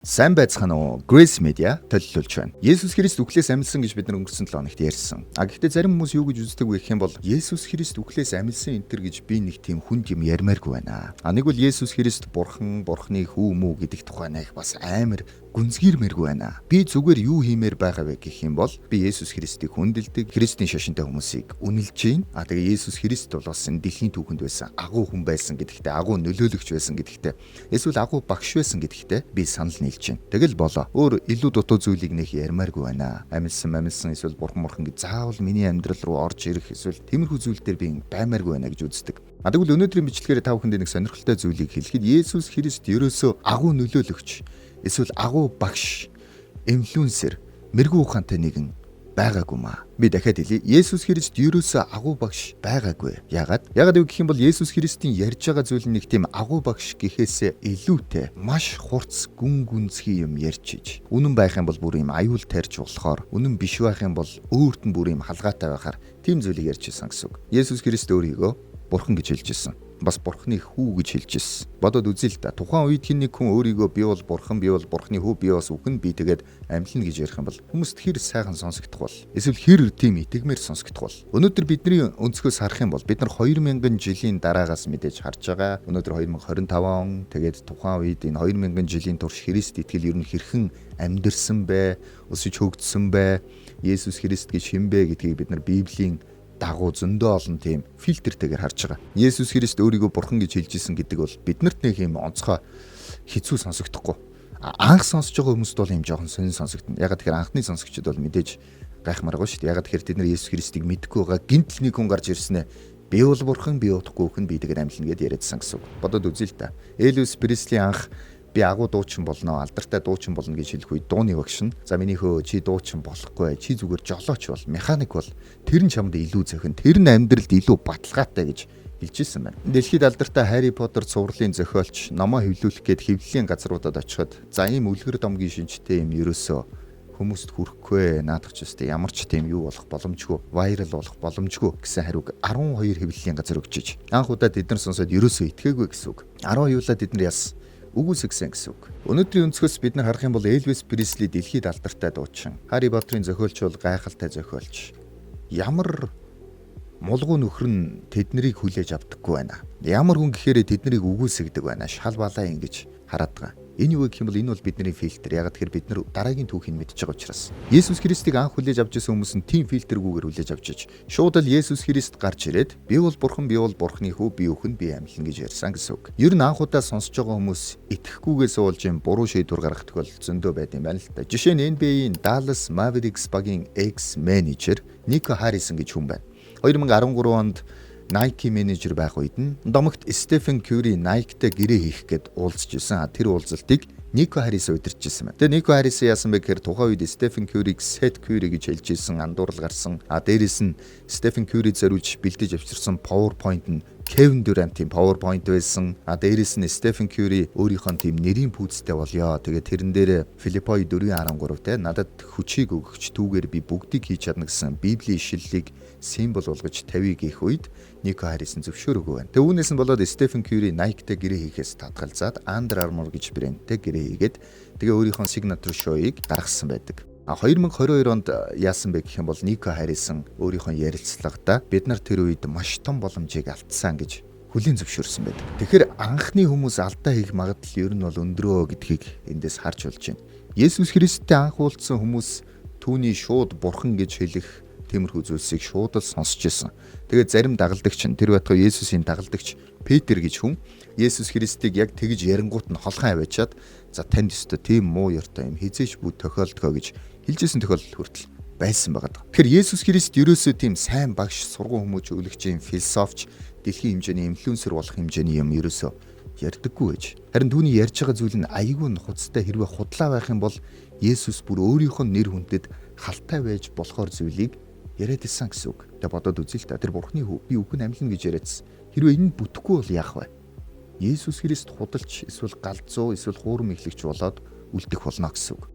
Сайн байцгаана уу? Grace Media төлөвлөж байна. Есүс Христ үхлээс амьсан гэж бид нар өнгөрсөн 7 хоногт ярьсан. Гэхдээ зарим хүмүүс юу гэж үздэг вэ гэх юм бол Есүс Христ үхлээс амьсан энтер гэж би нэг тийм хүнд юм ярмааргүй байна. Нэг бол Есүс Христ бурхан, бурхны хүү мүү гэдэг тухай нэг бас амар гүнзгийрмээргүй байна. Би зүгээр юу хиймээр байгаа вэ гэх юм бол би Есүс Христийг хүндэлдэг, Христийн шашинтай хүмүүсийг үнэлж байна. Тэгээ Есүс Христ бол бас энэ дэлхийн түүхэнд байсан агуу хүн байсан гэдэгтээ, агуу нөлөөлөгч байсан гэдэгтээ, эсвэл агуу багш байсан гэдэгтээ би санал нийлж байна. Тэгэл болоо. Өөр илүү дутуу зүйлийг нэг ярмааргүй байна. Амилсан эсвэл бурхан гэж заавал миний амьдрал руу орж ирэх эсвэл тиймэрхүү зүйл дээр би баймааргүй байна гэж үздэг. Тэгвэл өнөөдрийн бичлэгээр та бүхэнд нэг сонирхолтой зүйлийг хэлэхэд Есүс Христ ерөөсөө агуу нөлөөлөгч эсвэл агуу багш, инфлюенсер, мэрэгүү ухаантай нэгэн байгаагүй маа. Би дахиад хэлье. Есүс Христ ерөөсөө агуу багш байгаагүй. Яагаад гэх юм бол Есүс Христийн ярьж байгаа зүйл нэг тийм агуу багш гэхээсээ илүүтэй маш хурц гүн гүнзгий юм ярьж иж. Үнэн байх юм бол бүр юм аюул тарьж болохоор, үнэн биш байх юм бол өөрт нь бүр юм халгаатай байхаар тийм зүйлийг ярьж ирсэн гэсэн үг. Есүс Христ өөрийгөө бурхан гэж хэлж ирсэн. Бас бурхны хүү гэж хэлж ирсэн. Бодоод үзье л да. Тухайн үед хин нэг хүн өөрийгөө би бол бурхан, би бол бурхны хүү, би бас үхэн, би тэгээд амьлна гэж ярих юм бол хүмүүст хэр сайхан сонсогдох бол, эсвэл хэр тийм итгэмээр сонсогдох бол. Өнөөдөр бидний өнцгөөс харах юм бол бид нар 2000 жилийн дараагаас мэдээж харж байгаа. Өнөөдөр 2025 он. Тэгээд тухайн үед энэ 2000 жилийн турш Христ итгэл ер нь хэрхэн амьдэрсэн бэ? Өсөж хөгжсөн бэ? Есүс Христ гэж хэн бэ гэдгийг бид нар Библийн дагуу зөндөө олон тийм фильтртэйгээр харж байгаа. Есүс Христ өөрийгөө бурхан гэж хэлж исэн гэдэг бол биднэрт нэг юм онцгой хэцүү сонсогдохгүй. Анх сонсож байгаа хүмүүст бол юм жоохон сонин сонсогдно. Ягаад тэгэхээр анхны сонсогчид бол мэдээж гайхмааргүй шүү дээ. Ягаад тэгэхээр тэд нар Есүс Христийг мэдгүй байгаа. Гинтл нэг хүн гарч ирсэн ээ. Би бол бурхан, би удахгүй хүн, би тэгээд амьлна гэдээ яриадсан гэсэн үг. Бодоод үзье л да. Элвис Пресли анх би агуу дуучин болно, алдартай дуучин болно гэж хэлэх үед дууны багш нь за минийхөө чи дуучин болохгүй, чи зүгээр жолооч бол, механик бол, тэр нь чамд илүү зохин, тэр нь амьдралд илүү баталгаатай гэж хэлж ирсэн байна. Дэлхийд алдартай Harry Potter цувралын зохиолч номоо хэвлүүлэх гээд хэвлэлийн газруудад очиход за ийм үлгэр домгийн шинжтэй юм ерөөсөө хүмүүст хүрэхгүй наадах ч үстэй ямар ч тийм юу болох боломжгүй, вайрал болох боломжгүй гэсэн хариуг 12 хэвлэлийн газар өгчиж анх удаа тэд нар сонсоод ерөөсөө итгээгүй гэсэн үг. 10 юулаа тэд нар яс үгүйсгсэн гэсэн үг. Өнөөдрийн өнцгөөс бид нар харах юм бол Элвис Пресли дэлхийд алдартай дуучин. Harry Potter-ын зохиолч бол гайхалтай зохиолч. Ямар мулгуу нөхөр нь тэднийг хүлээж авдаггүй байна. Ямар хүн гэхээр тэднийг үгүйсгдэг байна. Шал балаа ингэж хараад байгаа. Энэ юу гэх юм бол энэ бол бидний фильтр. Ягаад тэгэхээр бид нар дараагийн түүхийг мэдчихэж байгаа учраас. Есүс Христийг анх хүлээж авч ирсэн хүмүүс нь тийм фильтргүйгээр хүлээж авчиж шууд л Есүс Христ гарч ирээд би бол бурхан, би бол бурхны хүү, би үхэн, би амьлна гэж ярьсан гэсэн үг. Ер нь анх удаа сонсож байгаа хүмүүс итгэхгүйгээс уулж юм буруу шийдвэр гаргах тохиол зөндөө байд юм байна л та. Жишээ нь NBA-ийн Dallas Mavericks багийн ex-менежер Nico Harrison гэж хүн байна. 2013 онд Nike менежер байх үед нь домогт Стефен Кюри Nike-тэй гэрээ хийх гээд уулзж исэн. Тэр уулзалтыг Nico Harrison удирдах байсан байна. Тэгээ Nico Harrison яасан бэ гэхээр тухайн үед Стефен Кюриг Set Curry гэж хэлж исэн, андуурал гарсан. Дээрээс нь Стефен Кюри зориулж бэлдэж авчирсан PowerPoint нь Kevin Durant-ийн PowerPoint байсан. Дээрээс нь Стефен Кюри өөрийнхөө тийм нэрийн пүүцтэй болёо. Тэгээ тэрэн дээр Филиппой 4:13 те надад хүчийг өгөгч түүгээр би бүгдийг хийж чадна гэсэн Библийн ишлэлийг символ болгож тавья гэх үед Nico Harrison зөвшөөрөөгүй байна. Тэгээ үүнээс нь болоод Стефен Кюри Nike-тэй гэрээ хийхээс татгалзаад Under Armour гэж брэндтэй гэрээ хийгээд тэгээ өөрийнхөө signature show-ыг гаргасан байдаг. 2022 онд яасан бэ гэх юм бол Nico Harrison өөрийнхөө ярилцлагада бид нар тэр үед маш том боломжийг алдсан гэж хүлээн зөвшөөрсөн байдаг. Тэгэхээр анхны хүмүүс алдаа хийх магадлал ер нь бол өндрөө гэдгийг эндээс харж болж байна. Есүс Христтэй анх уулзсан хүмүүс түүний шууд бурхан гэж хэлэх тиймэрхүү зүйлсийг шууд л сонсч ирсэн. Тэгээд зарим дагалдагч нь тэр байтугай Есүсийн дагалдагч Петр гэж хүн Есүс Христийг яг тэгж ярингуут нь холхон аваачаад за танд өстө тийм муу ёртой юм хизээч бүх тохиолдгоо гэж хэлжсэн тохиолдол хүртэл байсан байгаа. Тэгэхээр Есүс Христ ерөөсөө тийм сайн багш, сургууль хүмүүжүүлэгч, философч, дэлхийн хэмжээний инфлюенсер болох хэмжээний юм ерөөсөө ярьдаггүй гэж. Харин түүний ярьж байгаа зүйл нь аягүй нухацтай хэрвээ худлаа байх юм бол Есүс бүр өөрийнхөө нэр хүндэд халтай байж болохоор зүйлийг яриад исэн гэсэн үг. Тэгээ бодоод үзье л та. Тэр бурхны хүү, би үхэн амьлна гэж яриадсан. Хэрвээ энэ бүтэхгүй бол яах вэ? Есүс Христ худалч эсвэл галзуу эсвэл хуурам ихлэгч болоод үлдэх болно гэсэн үг.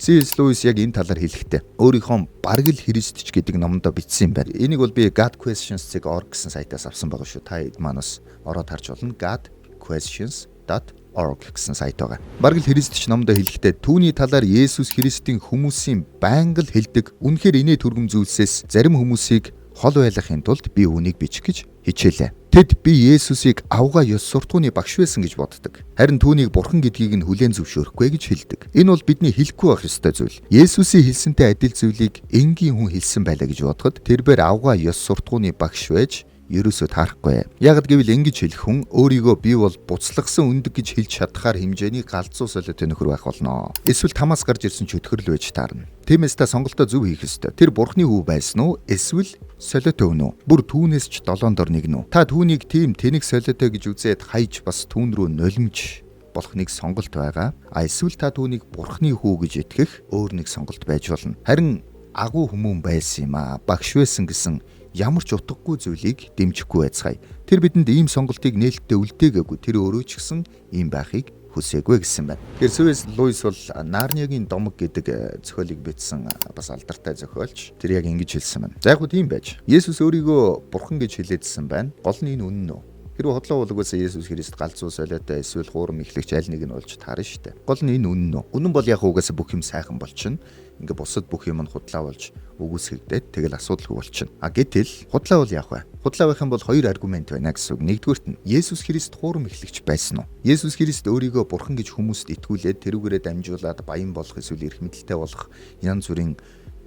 C.S. Lewis яг энэ талаар хэлэхдээ өөрийнхөө бараг л Христч гэдэг номондоо бичсэн юм байна. Энийг бол би godquestions.org гэсэн сайтаас авсан байгаа шүү. Та манаас ороод харж болно. godquestions.org гэсэн сайт байгаа. Бараг л Христч номдоо хэлэхдээ түүний талаар Есүс Христийн хүмүүсийн байнга л хэлдэг үнэхээр инээ түргэм зүйлсээс зарим хүмүүсийг хол байлгахын тулд би үүнийг бичих гэж хичээлээ. Тэд би Есүсийг авгаа ёс суртахууны багш байсан гэж боддог. Харин түүнийг бурхан гэдгийг нь хүлээн зөвшөөрөхгүй гэж хэлдэг. Энэ бол бидний хэлэхгүй байх ёстой зүйл. Есүсийн хэлсэнтэй адил зүйлийг энгийн хүн хэлсэн байлаа гэж бодоход тэрээр авгаа ёс суртахууны багш байж ерөөсөө таарахгүй. Яг гэвэл ингэж хэлэх хүн өөрийгөө би бол буцлагсан өндөг гэж хэлж чадхаар хэмжээний галзуу солиотой нөхөр байх болно. Эсвэл тамаас гарч ирсэн ч өтгөрл байж таарна. Тиймээс та сонголтоо зөв хийх ёстой. Тэр бурхны хүү байсан уу? Эсвэл солиотой өвнө үү? Бүр түүнээс ч долоон дор нэгнэ үү? Та түүнийг тийм тэнэг солиотой гэж үзээд хайж бас түүн рүү нулимж болох нэг сонголт байгаа. Эсвэл та түүнийг бурхны хүү гэж итгэх өөр нэг сонголт байж болно. Харин агуу хүмүүн байсан юм аа. Багш байсан гэсэн ямар ч утгагүй зүйлийг дэмжихгүй байцгаая. Тэр бидэнд ийм сонголтыг нээлттэй үлдээгээгүй. Тэр өөрөө ч гэсэн ийм байхыг хүсээгүй гэсэн байна. Тэгэхээр C.S. Lewis бол Нарниагийн домог гэдэг зохиолыг бичсэн бас алдартай зохиолч. Тэр яг ингэж хэлсэн байна. За яг тийм байж. Есүс өөрийгөө бурхан гэж хэлээдсэн байна. Гол нь энэ үнэн үү? Хэрвээ хотлоо болгоосаа Есүс Христ галзуу солиотой эсвэл хуурам ихлэгч аль нэг нь болж таарна шүү дээ. Гол нь энэ үнэн үү? Үнэн бол яг угаасаа бүх юм сайхан болчихно. Ингээ бусад бүх юм нь худлаа болж үгүйсгэгдээд тэгэл асуудалгүй болчихно. Гэтэл худлаа бол яах вэ? Худлаа байх юм бол хоёр аргумент байна гэсэн үг. Нэгдүгürt нь Есүс Христ хуурам ихлэгч байсан уу? Есүс Христ өөрийгөө бурхан гэж хүмүүст итгүүлээд тэрүүгээрээ дамжуулаад баян болох эсвэл эрх мэдэлтэй болох янз бүрийн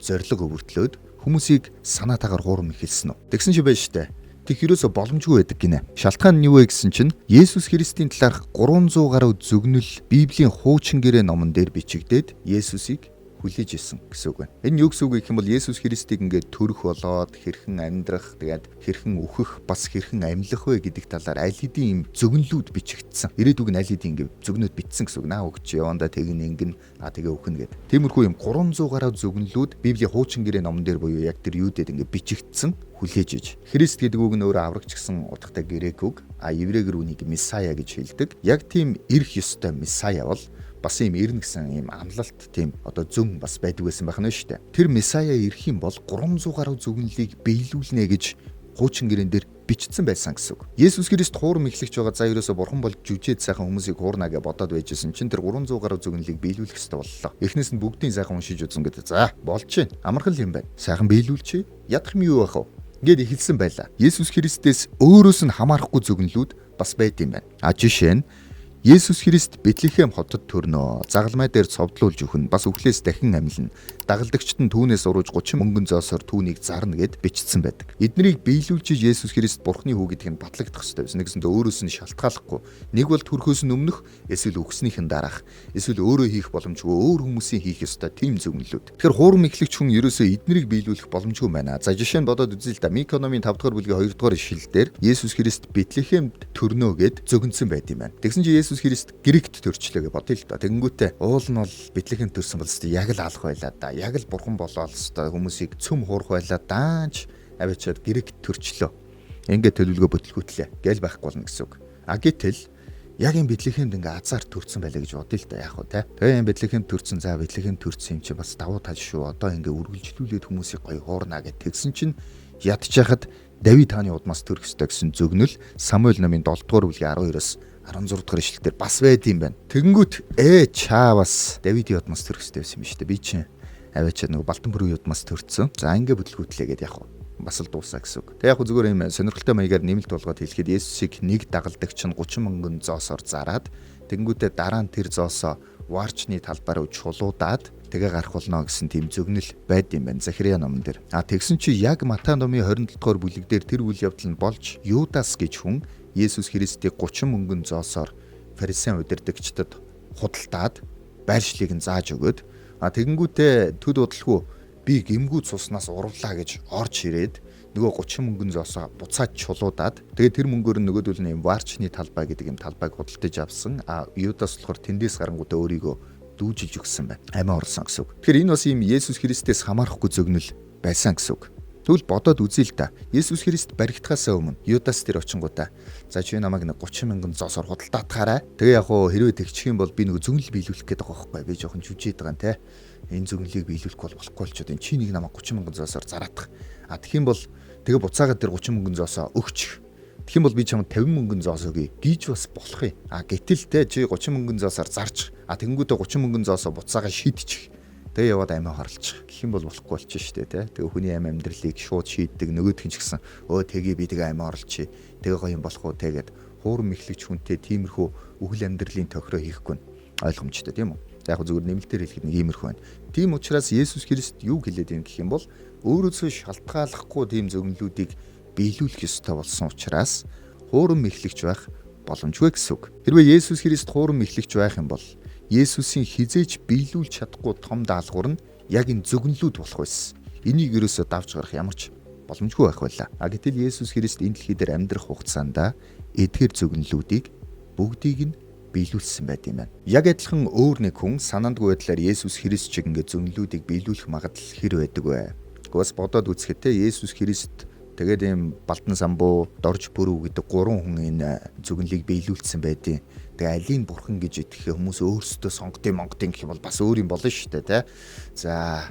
зориг өвөртлөөд хүмүүсийг санаатаагаар хуурам ихэлсэн үү? Тэгсэн чи байж штэ. Тэг ерөөсө боломжгүй байдаг гинэ. Шалтгаан нь юу вэ гэсэн чинь Есүс Христийн талаарх 300 гаруй зүгнэл Библийн хуучин гэрээ номон дээр бичигдээд Есүсийг хүлээж исэн гэсэн үг байна. Энэ юу гэсэн үг гэх юм бол Есүс Христийг ингээд төрөх болоод хэрхэн амьдрах, тэгээд хэрхэн үхэх, бас хэрхэн амьлах вэ гэдэг талаар аль хэдийн юм зөвгөнлүүд бичигдсэн. Ирээдүг нь аль хэдийн ингээд зөвгнөд бичсэн гэсэн үг. Наа өгч яванда тэгнэ ингэн тэгээ өхнө гэд. Тиймэрхүү юм 300 гаруй зөвгөнлүүд Библийн хуучин гэрээ номон дээр буюу яг тэр юудэд ингээд бичигдсэн. Хүлээж иж. Христ гэдэг үг нь өөрөө аврагч гэсэн утгатай грек үг. Еврейгэр үнийг месая гэж хэлдэг. Яг тийм ирэх ёстой месая бол бас юм ирнэ гэсэн юм амлалт тийм зөв бас байдаг байсан байх нь шүү дээ. Тэр месая ирэх юм бол 300 гаруй зөвгөнлийг биелүүлнэ гэж хуучин гэрэн дээр бичсэн байсан гэсэн үг. Есүс Христ хуурам ихлэгч байгаа. За ерөөсө бурхан болж жүжээд сайхан хүмүүсийг хуурнаа гэж бодоод байжсэн чинь тэр 300 гаруй зөвгөнлийг биелүүлэх хэрэгтэй боллоо. Эхнээс нь бүгдийн сайхан уншиж үзэн гэдэг. За болж чинь амархан юм байна. Сайхан биелүүлчихье. Ядах юм юу байх вэ? Ингээд хэлсэн байлаа. Есүс Христээс өөрөөс нь хамаарахгүй зөвгөнлүүд бас байд юм байна. Жишээ нь Есүс Христ Бэтлехэм хотод төрнө. Загалмай дээр цовдлуулж өгнө. Бас үхлээс дахин амьлна. Дагалдагчид нь түүнээс урууж 30 мөнгөн зоосоор түүнийг зарна гэд бичсэн байдаг. Эднийг биелүүлж Есүс Христ Бурхны хүү гэдгийг батлагдах ёстой байсан. Нэгсэндээ өөрөөс нь шалтгааллахгүй. Нэг бол төрхөөс нь өмнөх, эсвэл үхснийхэн дараах, эсвэл өөрөө хийх боломжгүй өөр хүмүүсийн хийх ёстой тийм зөвнөлүүд. Тэгэхээр хуурам ихлэгч хүн ерөөсөө эднийг биелүүлэх боломжгүй байна. За жишээ нь бодоод үзье л да. Микономын 5 дугаар бүлгийн 2 дугаар ишлэлдэр Есүс Христ Бэтлехемд төрнө гэд зөвгөнсөн байт юм байна. Тэгсэн чинь Есүс Христ Грект төрчлөө гэж бодъё л да. Тэгэнгүүтээ уул нь бол Бэтлехэм төрсөн бол өстой яг л алах байлаа да. Яг л бурхан болоод өстой хүмүүсийг цөм хуурах байлаа даанч авчиад Грект төрчлөө. Ингээд төлөвлөгөө бүтлгүүтлээ гээл байхгүй болно гэсэн үг. Гэтэл яг энэ Бэтлехемд ингээ азар төрсэн байлаа гэж бодъё л да яах вэ те. Тэгээ энэ Бэтлехемд төрсэн. За Бэтлехемд төрсэн юм чи бас давуу тал шүү. Одоо ингээ үргэлжлүүлээд хүмүүсийг гоё хуурнаа гэж тэгсэн чинь ядчихад Давид хааны удмаас төрөх ёстой гэсэн зөвнөл Самуэль номын 7 дугаар бүлгийн 12-оос 16 дугаар ишлэлээр бас байд юм байна. Тэгэнгүүт чаавас Давидын удмаас төрөх ёстой байсан юм шүү дээ. Би чинь аваачаад нөгөө Балтан бүрийн удмаас төрсөн. За ингээ бүтлгүүтлээ гэдээ яг бас л дуусаа гэсэн үг. Тэг яг зүгээр юм сонирхолтой маягаар нэмэлт болгоод хэлэхэд Есүсийг нэг дагалдагч нь 30 мөнгөн зоосоор зараад тэгэнгүүтээ дараа нь тэр зоосоо варчны талбаар чулуудаад тэгээ гарах болно гэсэн тийм зөвнөл байд юм байна Захария номон дээр. Тэгсэн чи яг Матай номын 27 дугаар бүлэг дээр тэр үйл явдал нь болж Юдас гэж хүн Есүс Христийг 30 мөнгөн зоосоор фарисеан удирдагчдад худалдаад байршлыг нь зааж өгөөд тэгэнгүүтээ төд удалгүй би гэмгүү цуснаас урлаа гэж орж ирээд нөгөө 30 мөнгөн зоосоо буцаад чулуудаад тэгээ тэр мөнгөөр нь нөгөөдөл нь варчны талбай гэдэг юм талбайг худалдаж авсан. Юдас болохоор тэндээс гарангуудаа өөрийгөө дүүжилж өгсөн байна. Амиа орсон гэсэн үг. Тэгэхээр энэ бас юм Есүс Христээс хамаарахгүй зөвнөл байсан гэсэн үг. Тэгвэл бодоод үзье л да. Есүс Христ баригдахаас өмнө Юдас тэр очингуудаа за чи намайг 30 мянган зоосоор худалдаатгаарай. Тэгээ яг хөө хэрвээ тэгчих юм бол би нөгөө зөвнөл биелүүлэх гээд байгаа байхгүй. Би жоохон жүжээд байгаа юм те. Энэ зөвнөлийг биелүүлэхгүй болохгүй болчиход энэ чи нэг намайг 30 мянган зоосоор зараадах. Тэгэх юм бол тэгээ буцаагаад тэр 30 мянган зоосоо өгчих. Тэгэх юм бол би чамд 50 мөнгөн зоос өгье гэж бас болох юм. Гэтэл те чи 30 мөнгөн зоосоор зарж тэгэнгүүтээ 30 мөнгөн зоосоо буцаага шийдчих. Тэгээ яваад амиа харлчих. Гэх юм бол болохгүй болчих штэ те. Тэгээ хүний амьдралыг шууд шийддэг нөгөөдх нь ч гэсэн тэгээ би тэгээ амиа орлчих. Тэгээ гоё юм болох уу тэгээд хуурам эхлэгч хүнтэй тиймэрхүү үхэл амьдралын тохироо хийхгүй ойлгомжтой тийм үү. За яг зүгээр нэмэлтээр хэлэхэд нэг иймэрхүү байна. Тийм учраас Есүс Христ юу хэлээд юм гэх юм бол өөрөөсөө шалтгааллахгүй тийм зөвнөлүүдийг биелүүлэх ёстой болсон учраас хуурам эхлэгч байх боломжгүй гэсэн үг. Хэрвээ Есүс Христ хуурам эхлэгч байх юм бол Есүсийн хизээч биелүүлж чадахгүй том даалгавар нь яг энэ зөвгөнлүүд болох байсан. Энийг ерөөсөө давж гарах ямар ч боломжгүй байх байлаа. Гэтэл Есүс Христ энэ дэлхий дээр амьдрах хугацаанд эдгээр зөвгөнлүүдийг бүгдийг нь биелүүлсэн байт юм байна. Яг адилхан өөр нэг хүн санаандгүй байдлаар Есүс Христ чиг ингээд зөвгөнлүүдийг биелүүлэх магадлал хэр байдаг вэ? Гэхдээ бодоод үзэхэд те Есүс Христ тэгээд ийм Балтан самбуу, Дорж Бүрүү гэдэг 3 хүн энэ зөвгөнлийг биелүүлсэн байдیں۔ Тэгээ алийн бурхан гэж итгэх хүмүүс өөрсдөө сонгодын гэх юм бол бас өөр юм болно шүү дээ те. За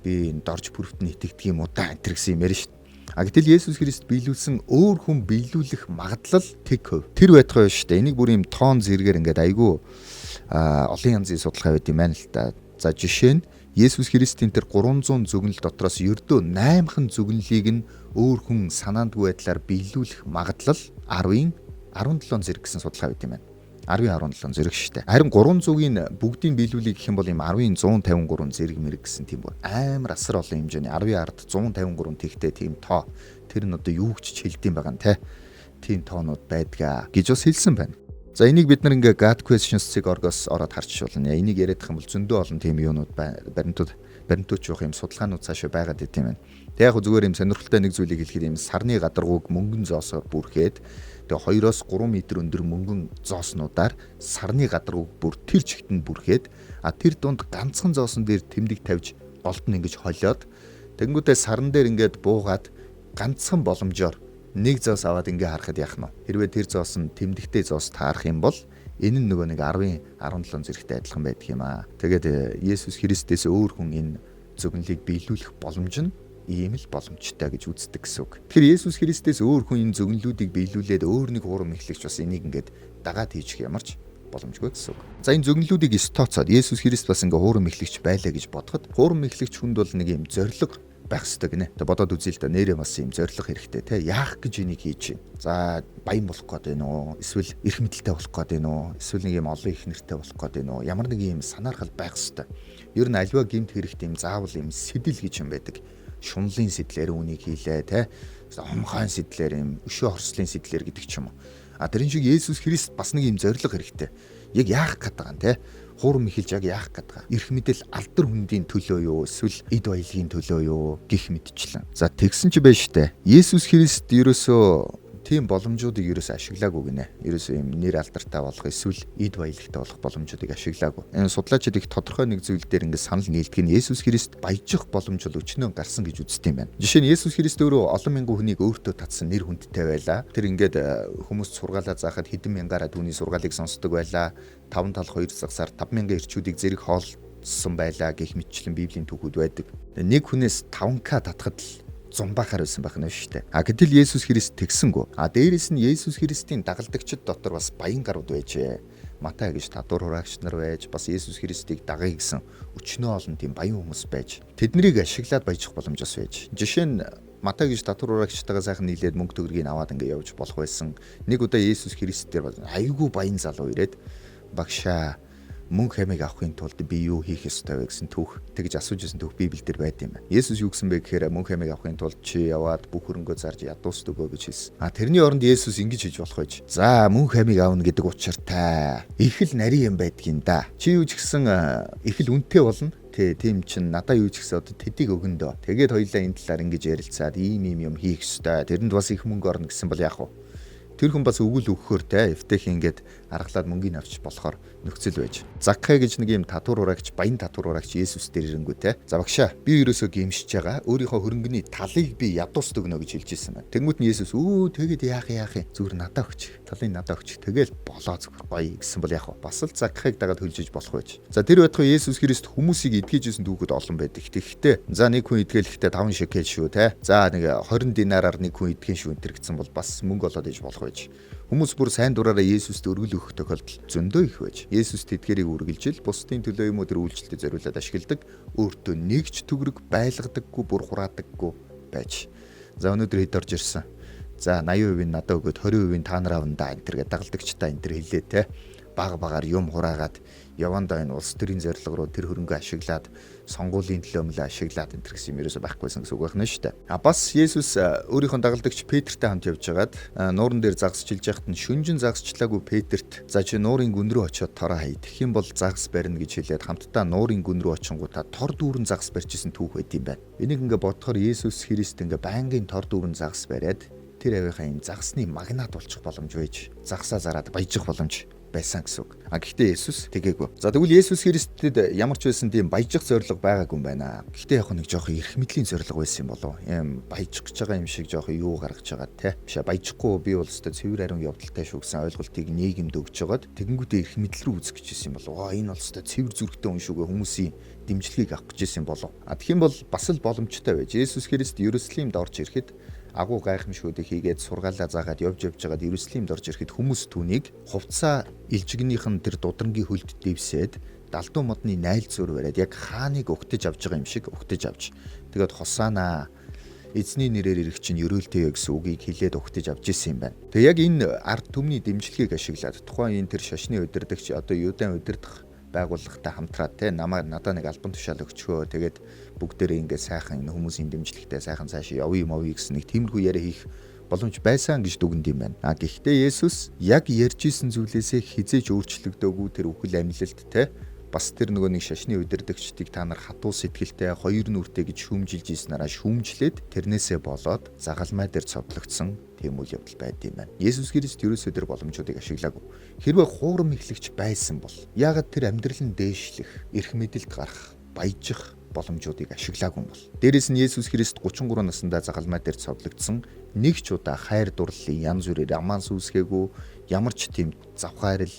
би энэ Дорж Бүрүүт нь итгэдэг юм уу та энэ гэсэн юм ярина шүү дээ. Гэтэл Есүс Христ биелүүлсэн өөр хүн биелүүлэх магадлал 1%. Тэр байтугай шүү дээ. Энийг бүр ийм тоон зэрэгээр ингээд айгүй олон янзын судалгаа байд юм байна л та. За жишээ нь Есүс Христийн тэр 300 зөвгөнөл дотроос ердөө 8хан зөвгөнлийг нь өөр хүн санаандгүй байдлаар биелүүлэх магадлал 10-ийн 17 зэрэг гэсэн судалгаа байд юм байна. 10-ийн 17 зэрэг шүү дээ. Харин 300-ийн бүгдийг биелүүлэх гэх юм бол ийм 10-ийн 153 зэрэг мэрэг гэсэн тийм бол амар асар олон хэмжээний 10-ийн ард 153 тэгтэй тийм тоо. Тэр нь одоо юу ч хэлдэм байгаа нь те. Тийм тоонууд байдгаа гэж бас хэлсэн байна. За энийг бид нар ингээ God Questions-ыг оргоос ороод харч болно. Энийг яриадах юм бол зөндөө олон тийм юунууд баримтууд жоох юм судалгаанууд цаашаа байгаад байт юм байна. Тэг яг зүгээр юм сонирхолтой нэг зүйлийг хэлэхэд юм сарны гадаргууг мөнгөн зоосоор бүрхээд тэгээ 2-оос 3 м өндөр мөнгөн зооснуудаар сарны гадаргууг бүр тэр чигт нь бүрхээд тэр дунд ганцхан зоосон дээр тэмдэг тавьж голд нь ингэж холиод тэгэнгүүтээ сарн дээр ингээд буугаад ганцхан боломжоор нэг зоос аваад ингээ харахад яах нь вэ? Хэрвээ тэр зоос нь тэмдэгтэй зоос таарах юм бол энэ нь нөгөө нэг 10-ийн 17 зэрэгтэй адилхан байдаг юм аа. Тэгээд Есүс Христээс өөр хүн энэ зөвгөнлийг биелүүлэх боломж нь ийм л боломжтой гэж үздэг гэсэн үг. Тэгэхээр Есүс Христээс өөр хүн энэ зөвгөнлүүдийг биелүүлээд өөр нэг хуурам эхлэгч бас энийг ингээд дагаад хийчих ямар ч боломжгүй гэсэн үг. За энэ зөвгөнлүүдийг стоцоод Есүс Христ бас ингээ хуурам эхлэгч байлаа гэж бодоход хуурам эхлэгч хүнд бол нэг юм зориг байх ёстой гинэ. Тэ бодоод үзье л да нэрээ бас юм зориг хэрэгтэй те. Яах гэж энийг хийж чинь. За баян болох гээд байна уу? Эсвэл эрх мэдэлтэй болох гээд байна уу? Эсвэл нэг юм олон их нэртэй болох гээд байна уу? Ямар нэг юм санаархал байх ёстой. Ер нь альва гэмт хэрэгтэй юм заавал юм сэтэл гэж юм байдаг. Шунлын сэтлэр үнийг хийлээ те. Хомхайн сэтлэр юм өшөө хорслын сэтлэр гэдэг ч юм уу. Тэрэн шиг Есүс Христ бас нэг юм зориг хэрэгтэй. Яг яах гээд байгаа юм те. Хуурам эхэлж яг яах гээд байгаа. Эрх мэдэл алдар хүндийн төлөө юу эсвэл эд баялагын төлөө юу гих мэдчлэн. За тэгсэн чи байж штэ. Есүс Христ ерөөсөө тийм боломжуудыг ерөөсөө ашиглаагүй гинэ. Ерөөсөө юм нэр алдартай болох эсвэл эд баялагтай болох боломжуудыг ашиглаагүй. Энэ судлаачид их тодорхой нэг зүйл дээр ингээд санал нийлдэг нь Есүс Христ баяжих боломж бол өчнөө гарсан гэж үздэг юм байна. Жишээ нь Есүс Христ өөрөө олон мянган хүнийг өөртөө татсан нэр хүндтэй байлаа. Тэр ингээд хүмүүст сургаалаа заахад хэдэн мянгаараа түүний сургаалыг сонсдог байлаа. 5 талх 2 цагсаар 5,000 эрчүүдийг зэрэг хоолсон байлаа гэх мэтчлэн Библийн түүхүүд байдаг. Нэг хүнээс 5к татхад л зумбахаар байсан байх нь шүү дээ. Гэтэл Есүс Христ тэгсэнгүү. Дээрээс нь Есүс Христийн дагалдагчид дотор бас баян гарууд байжээ. Матай гэж татвар хураагч нар байж, бас Есүс Христийг дагая гэсэн өчнөө олон тийм баян хүмүүс байж, тэднийг ашиглаад баяжих боломж бас байж. Жишээ нь Матай гэж татвар хураагчтайгаа сайхан нийлээд мөнгө төгрөгийг аваад ингээ явж болох байсан. Нэг удаа Есүс Христ дээр айгүй баян залуу ирээд багшаа мөнгө хэмээг авахын тулд би юу хийх ёстой вэ гэсэн түүх тэгж асууж ирсэн түүх Библиэлд байд юм байна. Есүс юу гэсэн бэ гэхээр мөнгө хэмээг авахын тулд чи яваад бүх хөрөнгөө зарж ядуус өгөө гэж хэлсэн. Тэрний оронд Есүс ингэж хийж болох байж. За мөнгө хэмээг авна гэдэг учиртай их л нарийн юм байдгийн да. Чи юу ч гэсэн их л үнэтэй болно. Тийм чин надаа юу ч гэсэн одоо тэдийг өгөндөө. Тэгээд хоёлаа энэ талаар ингэж ярилцаад ийм юм хийх ёстой. Тэрэнд бас их мөнгө орно гэсэн бол яах вэ? Тэр хүн бас өгөл өгөхөөр те эвтэйх ингээд аргалаад мөнгөний авч болохоор нөхцөл байж. Закхай гэж нэг юм татварурагч, баян татварурагч Есүс дээр ирэнгүү те. За багшаа, би ерөөсөө гимшиж байгаа. Өөрийнхөө хөрөнгөний талыг би ядуус өгнө гэж хэлж ирсэн байна. Тэнгүүт нь Есүс тэгээд яах зүгээр надаа өгч. Талыг надаа өгч. Тэгэл болоо зүгээр гоё гэсэн бол яах вэ? Бас л Закхайг дагаад хөлжиж болох байж. За тэр байтугай Есүс Христ хүмүүсийг эдгэжсэн түүхэд олон байдаг. Тэгэхдээ за нэг хүн эдгэлэхдээ 5 шекел шүү те. За нэг 20 динараар нэг хүн эдгэн шүү энэ гэсэн бол бас мөнгө олоод иж болох байж. Хүмүүс бүр сайн дураараа Есүст өргөл өгөх тохиолдол зөндөө их байж. Есүс тэдгэрийг үргэлжил бусдын төлөө юм уу тэр үйлчлэлд зориулаад ашигладаг. Өөртөө нэгч төгрөг байлгадаггүй, бүр хураадаггүй байж. За өнөөдөр хэд орж ирсэн. За 80% нь надад өгөөд 20% нь та нар авна да энэ төр гэдэг дагалдагчтай энэ төр хэлээ те. Багаар юм хураагаад явандаа энэ улс төрийн зорилго руу тэр хөрөнгө ашиглаад сонгуулийн төлөө мөлөө ашиглаад энэ гэсэн юм ерөөсөй байхгүйсэн гэсэн үг байна шүү дээ. Бас Есүс өөрийнхөө дагалдагч Петртэй хамт явж байгаад нууран дээр загасчилж яхад нь шүнжин загасчлаагүй Петрт за чи нуурын гүн рүү очиод тороо хай. Тэгэх юм бол загас барина гэж хэлээд хамтдаа нуурын гүн рүү очингуудаа тор дүүрэн загас барьжсэн түүх байд юм байна. Энийг ингээ бодохоор Есүс Христ ингээ байнгын тор дүүрэн загас бариад тэр авийнхаа юм загасны магнат болчих боломж байж загасаа зараад баяжих боломж байсан гэсэн үг. Гэхдээ Есүс тэгээгүй. За тэгвэл Есүс Христэд ямар ч байсан тийм баяжих зорилго байгаагүй юм байна. Гэхдээ яг нэг жоох эрх мэдлийн зорилго байсан юм болов. Ийм баяжих гэж байгаа юм шиг жоох юу гаргаж байгаа те. Биш баяжихгүй би бол өстой цэвэр ариун явдалтай шүү гэсэн ойлголтыг нийгэмд өгч жагаад тэгэнгүүтээ эрх мэдэл рүү үзэх гэж байсан юм болов. Энэ бол өстой цэвэр зүрхтэй хүн шүүгээ хүмүүсийн дэмжлэгийг авах гэж байсан болов. Тэгхийн бол бас л боломжтой байж. Есүс Христ Иерусалимд орж ирэхэд агуу гайхамшгуудыг хийгээд сургаалаа заагаад явж байгаад Иерусалимд орж ирэхэд хүмүүс түүнийг хувцаа илжигнийх нь тэр дудрангийн хөлд дэвсээд далдуу модны найл зуур бариад яг хааныг угтаж авч байгаа юм шиг угтаж авч тэгээд хосаанаа эзний нэрээр ирэх чинь ерөөлтэй гэсэн үгийг хэлээд угтаж авч ирсэн юм байна. Тэгээ яг энэ ард түмний дэмжлэгийг ашиглаад тухайн энэ тэр шашны удирдагч одоо Юудан удирдах байгууллагатай хамтраад те надад нэг альбан тушаал өгчхөө тэгээд бүгдээрээ ингээд сайхан энэ хүмүүсийн дэмжлэгтэй сайхан цаашаа явъя гэсэн нэг тиймэрхүү яриа хийх боломж байсан гэж дүгнэд юм байна. Гэхдээ Есүс яг ярьж исэн зүйлээсээ хизээж өөрчлөгдөөгүй тэр үхэл амьлалт те бас тэр нөгөө нэг шашны удирдагчдыг та нар хатуу сэтгэлтэй хоёр нүртэй гэж шүүмжилж ийснараа шүүмжлээд тэрнээсээ болоод загалмай дээр цовдлогдсон тийм үйл явдал байд юм байна. Есүс Христ ерөөсөө тэр боломжуудыг ашиглаагүй. Хэрвээ хуурам эхлэгч байсан бол яагаад тэр амьдрал нь дээшлэх, эрх мэдэлд гарах, баяжих боломжуудыг ашиглаагүй юм бол. Дээрээс нь Есүс Христ 33 наснда загалмай дээр цовдлогдсон нэг ч удаа хайр дурлалын янз бүрээр аман сүнсгээгүй ямар ч тийм завхаарл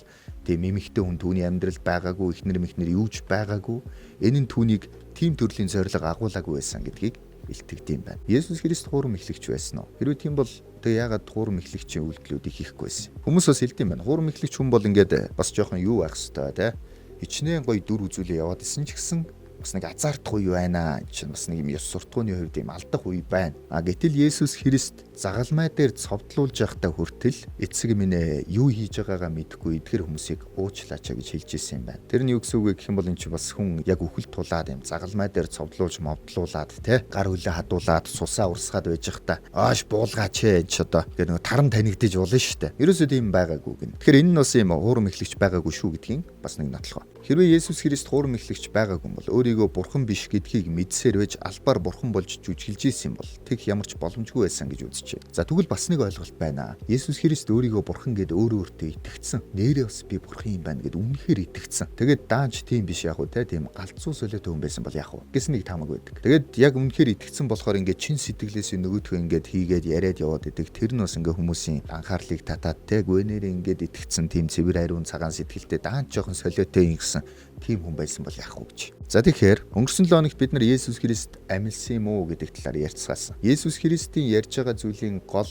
тийм эмэгтэй хүн түүний амьдралд байгаагүй, эхнэр мэхнэр юуж байгаагүй. Энэ нь түүнийг тийм төрлийн зориг агуулаагүй байсан гэдгийг илтгэдэг юм байна. Есүс Христ хуурам эхлэгч байсан уу? Хэрвээ тийм бол тэгээ яагаад хуурам эхлэгчийн үйлдэлүүдийг хийхгүй байсан? Хүмүүс бас хэлдэг юм байна. Хуурам эхлэгч хүн бол ингээд бас жоохон юу байх хэвээр те. Хичнээн гоё дүр үзүүлээ яваад исэн ч гэсэн бас нэг азартах үе байна. Чинь бас нэг юм ёс суртахууны хувьд юм алдах үе байна. Гэтэл Есүс Христ загалмай дээр цовдлуулж явахдаа хүртэл эцэг минь юу хийж байгаагаа мэдэхгүй эдгээр хүмүүсийг уучлаач гэж хэлж ирсэн юм байна. Тэр нь юу гэсэн үг вэ гэх юм бол эн чинь бас хүн яг үхэл тулаад юм загалмай дээр цовдлуулж мовдлуулаад те гар хөлөө хадуулаад сусаа урсгаад байж захта ааш буулгаач ч одоо гэдэг нэг таран танигдэж болно шүү дээ. Ерөөсөө тийм байгаагүй гин. Тэгэхээр энэ нь бас юм хуурам эхлэгч байгаагүй шүү гэдгийг бас нэг нотлох. Хэрвээ Есүс Христ хуурам эхлэгч байгаагүй бол өөрийгөө бурхан биш гэдгийг мэдсээр байж албаар бурхан болж жүжиглэж ийсэн бол тэг ямар ч боломжгүй байсан гэж үзэж байна. За тэгвэл бас нэг ойлголт байна. Есүс Христ өөрийгөө бурхан гэд өөртөө итгэцэн. Нэрээ бас би бурхан юм байна гэд үнэхээр итгэцэн. Тэгээд даанч тийм биш яг уу те тийм галзуу солиотой хүн байсан бол яг уу гэсэн нэг таамаг байдаг. Тэгээд яг үнэхээр итгэцэн болохоор ингээд чин сэтгэлээс нөгөөдхөө ингээд хийгээд яриад яваад идэг. Тэр нь бас ингээд хүмүүсийн анхаарлыг татаад те гүнээр ингээд итгэцэн тийм цэвэр ариун цагаан сэтгэлтэй даанч жоохон солиотой юм гэсэн тийм хүн байсан бол яах вэ гэж. За тэгэхээр өнгөрсөн 7 хоногт бид нар Есүс Христ амьлсан юм уу гэдэг талаар ярьцгаасан. Есүс Христийн ярьж байгаа зүйлийн гол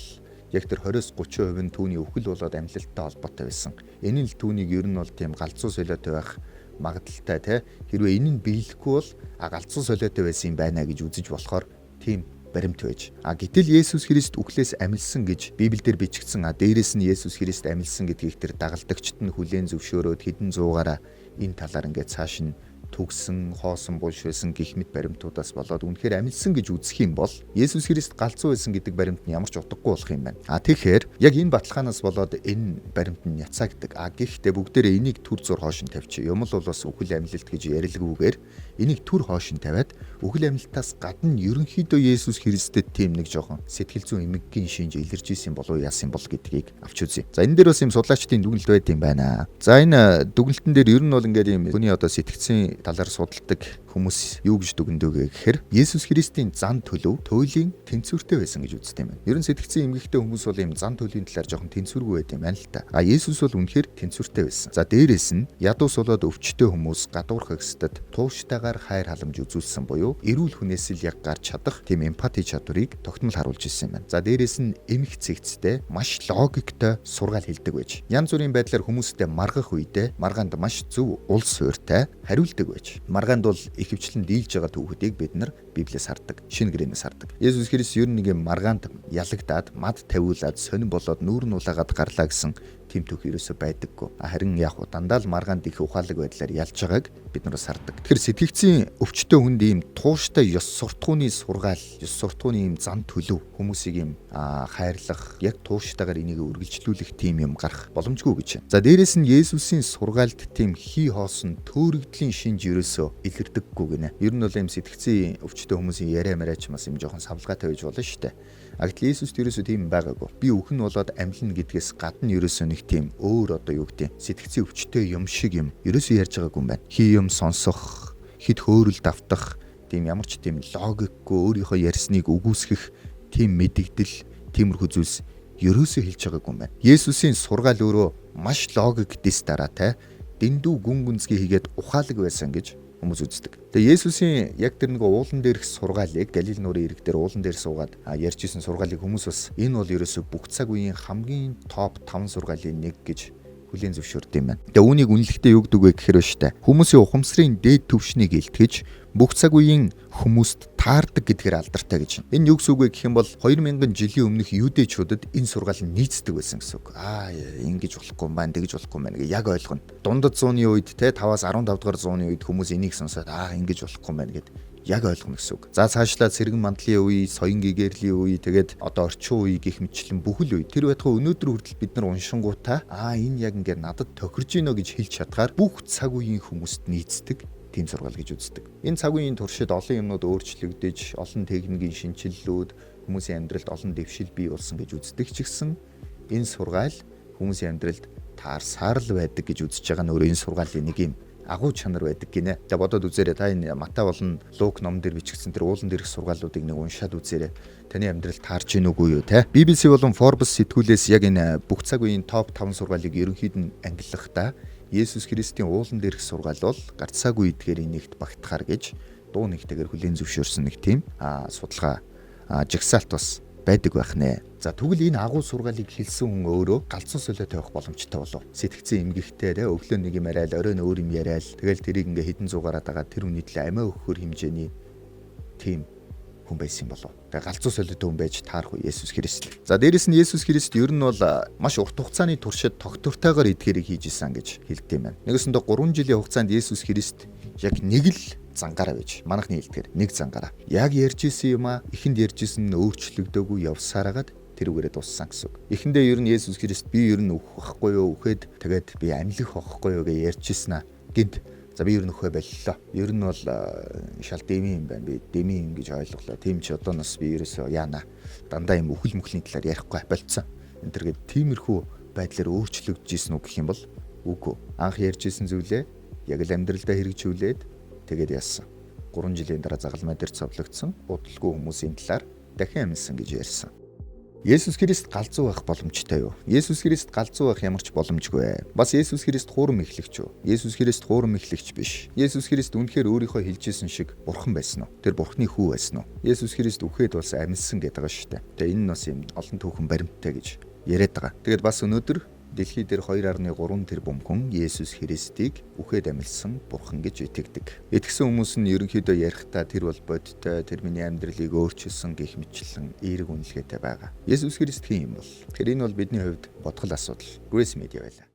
яг тэр 20-30% нь түүний үхэл болоод амьлалттай холбоотой байсан. Энэ нь л түүнийг ер нь бол тийм галзуу солиотой байх магадaltaй те. Хэрвээ энэ нь биелэхгүй бол галзуу солиотой байсан юм байна гэж үзэж болохоор тийм баримт байж. Гэтэл Есүс Христ үхлээс амьлсан гэж Библиэлд бичигдсэн. Дээрээс нь Есүс Христ амьлсан гэдгийг тэр дагалдагчид нь хүлээн зөвшөөрөөд хэдэн зуугаараа энэ талаар ингээд цааш нь түгсэн, хоосон булш байсан гэх мэт баримтуудаас болоод үнэхээр амилсан гэж үзэх юм бол Есүс Христ галзуу байсан гэдэг баримт нь ямар ч утгагүй болох юм байна. Тэгэхээр яг энэ баталгаанаас болоод энэ баримт нь няцаагддаг. Гэхдээ бүгдээрээ энийг түр зур хоош нь тавьчих. Юм л бас үхэл амьлалт гэж ярилгүйгээр энийг түр хоош нь тавиад үхэл амьлалтаас гадна ерөнхийдөө Есүс Христэд тийм нэг жоохон сэтгэл зүйн эмгэгийн шинж илэрж исэн болов яасан бол гэдгийг авч үзье. За энэ дээр бас юм судлаачдын дүгнэлт байд юм байна. За энэ дүгнэлтэн дээр ер нь бол ингээд юм хүний одоо сэтгцийн талаар судалдаг хүмүүс юу гэж дүгнэдэг гэхээр Есүс Христийн зан төлөв туйлын тэнцвэртэй байсан гэж үздэг юм байна. Ер нь сэтгцийн эмгэгтэй хүмүүс бол юм зан төлөвийн талаар жоохон тэнцвэргүй байд юм байна л та. А Есүс бол үнэхээр тэнцвэртэй байсан. За дээрэс нь ядуус болоод өвчтөе хүмүүс гадуурх хэстэд тууштайгаар хайр халамж үзүүлсэн буюу эрүүл хүнээс л яг гарч чадах тийм эмпати чадварыг тогтмол харуулж ирсэн юм байна. За дээрэс нь эмх цэгцтэй маш логиктой сургаал хэлдэг байж. Янз бүрийн байдлаар хүмүүстэй маргах үедээ маргаанд маш зөв уул суурьтай хариулдаг байж. Маргаанд бол ихэвчлэн дийлж байгаа түүхүүдийг бид нар Библиэс хардаг, шинэ гэрээнээс хардаг. Есүс Христ ер нь нэг юм маргаанд ялагдаад, мад тавиулаад, сонин болоод нүүр нь улаагаад гарлаа гэсэн тийм түүх ерөөсөй байдаггүй. Харин яг дандаа л маргаанд их ухаалаг байдлаар ялж байгааг бид нар хардаг. Тэгэхээр сэтгцийн өвчтөе хүнд ийм тууштай ёс суртахууны сургаал, ёс суртахууны ийм зан төлөв хүмүүсийг ийм хайрлах, яг тууштайгаар энийг үргэлжлүүлэх тийм юм гарах боломжгүй гэж байна. За дээрэс нь Есүсийн сургаалд тийм хий хоосон төөрөгдлийн шинж ерөөсөө илэрдэггүй гинэ. Ер нь бол ийм сэтгцийн өвчтөе хүмүүсийн яриа мараач бас ийм жоохон савлгаатай байж болно шүү дээ. Гэтэл Есүст ерөөсөө тийм байгаагүй. Би үхэн болоод амьлна гэдгээс гадна ерөөсөө нэг тийм өөр одоо юу гэдэг сэтгцийн өвчтөе юм шиг юм ерөөсөө ярьж байгаагүй юм байна. Хий юм сонсох, хэд хөөрөл давтах, тийм ямар ч тийм логикгүй өөрийнхөө ярьсныг үгүйсгэх тийм мэдэгдэл, тиймэрхүү зүйлс ерөөсөө хэлж байгаагүй юм байна. Есүсийн сургаал өөрөө маш логик дэс дараатай, дэндүү гүн гүнзгий хийгээд ухаалаг байсан гэж хүмүүс үздэг. Тэгээ Есүсийн яг тэр нэг уулан дээрх сургаалыг Галил нуурын ирэг дээр уулан дээр суугаад ярьж исэн сургаалыг хүмүүс бас энэ бол ерөөсөө бүх цаг үеийн хамгийн топ 5 сургаалын нэг гэж хүлээн зөвшөөрд юм байна. Тэгээ үүнийг үнэлэхдээ юу гэдэг вэ гэхээр штэ. Хүмүүсийн ухамсарын дээд түвшнийг илтгэж бүх цаг үеийн хүмүүст таардаг гэдгээр алдартай гэж. Энэ юу гэсэн үг вэ гэх юм бол 2000 жилийн өмнөх юудэчүүдэд энэ сургаал нь нийцдэг байсан гэсэн үг. Ингэж болохгүй юм байна, тэгж болохгүй юм байна гэж яг ойлгоно. Дундад зууны үед те 5-аас 15 дугаар зууны үед хүмүүс энийг сонсоод ингэж болохгүй юм байна гэд яг ойлгоно гэсэн үг. За цаашлаад цэрэгэн мандлын үе, соён гэгэрлийн үе, тэгээд одоо орчин үе гэх мэтчлэн бүхэл үе. Тэр байтугай өнөөдөр хүртэл бид нар уншингуудаа энэ яг ингээд надад тохирж гинэ гэж хэлж чадхаар бүх цаг үеийн хүмүүст нийцдэг тийм сургаал гэж үздэг. Энэ цаг үеийн туршид олон юмнууд өөрчлөгдөж, олон техникийн шинжилэлүүд хүмүүсийн амьдралд олон дэвшил бий болсон гэж үздэг ч гэсэн энэ сургаал хүмүүсийн амьдралд таарсаар л байдаг гэж үзэж байгаа нь өөрөө энэ сургаалын нэг юм агуу чанар байдаг гинэ. За бодоод үзээрэй, та энэ Матай болон Лук номон дээр бичигдсэн тэр уулан дээрх сургаалуудыг нэг уншаад үзээрэй. Таны амьдралд таарч гин үгүй юу те? BBC болон Forbes сэтгүүлээс яг энэ бүх цаг үеийн топ 5 сургаалыг ерөнхийд нь ангиллахдаа Есүс Христийн уулан дээрх сургаал бол гарцаагүй эдгээр энийгт багтахаар гэж дуу нэгтэйгээр хүлээн зөвшөөрсөн нэг тийм судалгаа жагсаалт бас байдаг байх нэ. За тэгвэл энэ агуу сургаалыг хэлсэн хүн өөрөө галзуу солиотой байх боломжтой болов. Сэтгцэн эмгэгтэй те өглөө нэг юм яриад оройн өөр юм яриад тэгэл тэрийг ингээ хідэн зугаараад байгаа тэр хүний төлөө амиа өгөхөр хэмжээний тийм хүн байсан болов. Тэгээ галзуу солиотой хүн байж таарах уу Есүс Христ. За дээрэс нь Есүс Христ ер нь бол маш урт хугацааны туршид тогтвортойгоор эдгээрийг хийж исэн гэж хэлдэг юм байна. Нэгсэндээ 3 жилийн хугацаанд Есүс Христ яг нэг л зангаараа байж. Манайхны хэлдгээр нэг зангаараа. Яг ярьж исэн юм эхэнд ярьж исэн нь өөрчлөгдөөгүй явсараагаад тэрүүгээрээ дуссан гэсэн үг. Эхэндээ ер нь Есүс Христ би ер нь өөх байхгүй юу, үхээд тэгээд би амьлах байхгүй юу гэж ярьж исэн гинт. За би ер нь өхөө боллоо. Ер нь бол шал дэми юм байна. Би дэми юм гэж ойлголоо. Тийм ч одоо нас би ерөөсөө яана. Дандаа юм өхөл мөхлийн талаар ярихгүй болцсон. Энэ төргээд тиймэрхүү байдлаар өөрчлөгдөж исэн үг гэх юм бол үгүй. Анх ярьж исэн зүйлээ яг л амьдралдаа хэрэгжүүлээд тэгээд яасан. 3 жилийн дараа загалмай дээр цовлогдсон удалгүй хүмүүсийн талаар дахин амьсан гэж ярьсан. Есүс Христ галзуу байх боломжтой юу? Есүс Христ галзуу байх ямар ч боломжгүй. Бас Есүс Христ хуурам эхлэгч юу? Есүс Христ хуурам эхлэгч биш. Есүс Христ үнэхээр өөрийнхөө хэлжсэн шиг бурхан байсан уу? Тэр бурханы хүү байсан уу? Есүс Христ үхээд бас амьсан гэдэг байгаа шүү дээ. Тэгээ энэ нь бас юм олон түүхэн баримттай гэж яриад байгаа. Тэгээд бас өнөөдөр дэлхий дээр 2.3 тэрбум хүн Есүс Христийг үхээд амьлсан бурхан гэж итгэдэг. Итгэсэн хүмүүс нь ерөнхийдөө ярихдаа тэр бол бодтой, тэр миний амьдралыг өөрчилсөн гэх мэтчлэн эерэг үнэлгээтэй байгаа. Есүс Христ хэн юм бол? Тэр энэ бол бидний хувьд бодгол асуудал. Grace Media байлаа.